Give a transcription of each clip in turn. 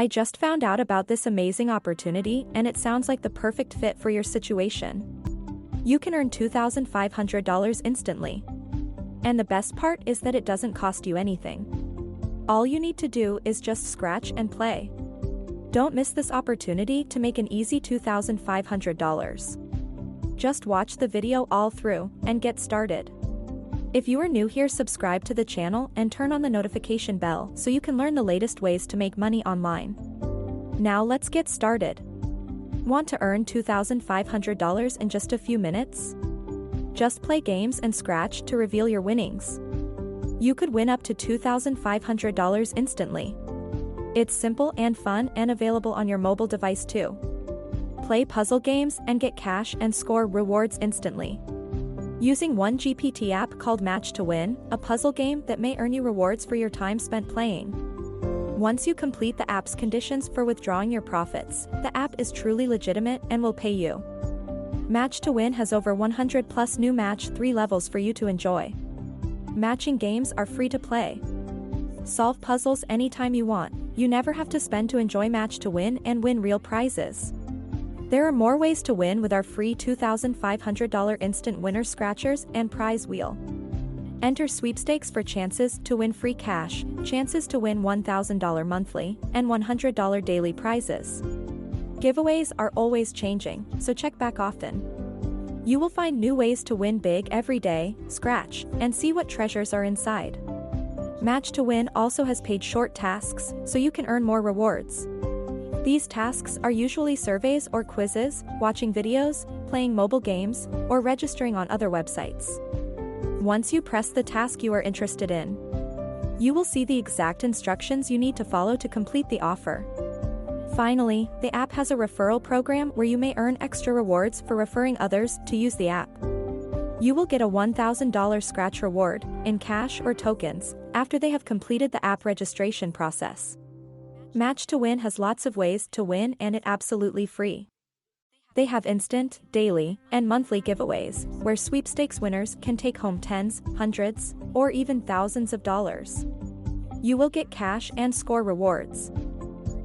I just found out about this amazing opportunity and it sounds like the perfect fit for your situation. You can earn $2,500 instantly. And the best part is that it doesn't cost you anything. All you need to do is just scratch and play. Don't miss this opportunity to make an easy $2,500. Just watch the video all through and get started. If you are new here, subscribe to the channel and turn on the notification bell so you can learn the latest ways to make money online. Now let's get started. Want to earn $2,500 in just a few minutes? Just play games and scratch to reveal your winnings. You could win up to $2,500 instantly. It's simple and fun and available on your mobile device too. Play puzzle games and get cash and score rewards instantly. Using one GPT app called Match to Win, a puzzle game that may earn you rewards for your time spent playing. Once you complete the app's conditions for withdrawing your profits, the app is truly legitimate and will pay you. Match to Win has over 100 plus new Match 3 levels for you to enjoy. Matching games are free to play. Solve puzzles anytime you want. You never have to spend to enjoy Match to Win and win real prizes. There are more ways to win with our free $2,500 instant winner scratchers and prize wheel. Enter sweepstakes for chances to win free cash, chances to win $1,000 monthly, and $100 daily prizes. Giveaways are always changing, so check back often. You will find new ways to win big every day, scratch, and see what treasures are inside. Match to Win also has paid short tasks, so you can earn more rewards. These tasks are usually surveys or quizzes, watching videos, playing mobile games, or registering on other websites. Once you press the task you are interested in, you will see the exact instructions you need to follow to complete the offer. Finally, the app has a referral program where you may earn extra rewards for referring others to use the app. You will get a $1,000 scratch reward, in cash or tokens, after they have completed the app registration process. Match to Win has lots of ways to win and it's absolutely free. They have instant, daily, and monthly giveaways, where sweepstakes winners can take home tens, hundreds, or even thousands of dollars. You will get cash and score rewards.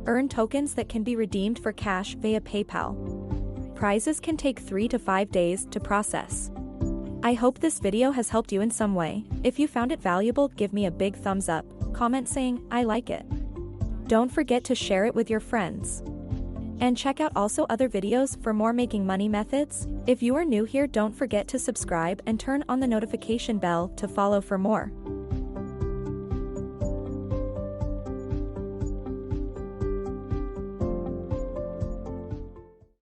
Earn tokens that can be redeemed for cash via PayPal. Prizes can take 3 to 5 days to process. I hope this video has helped you in some way. If you found it valuable, give me a big thumbs up, comment saying, I like it. Don't forget to share it with your friends. And check out also other videos for more making money methods. If you are new here, don't forget to subscribe and turn on the notification bell to follow for more.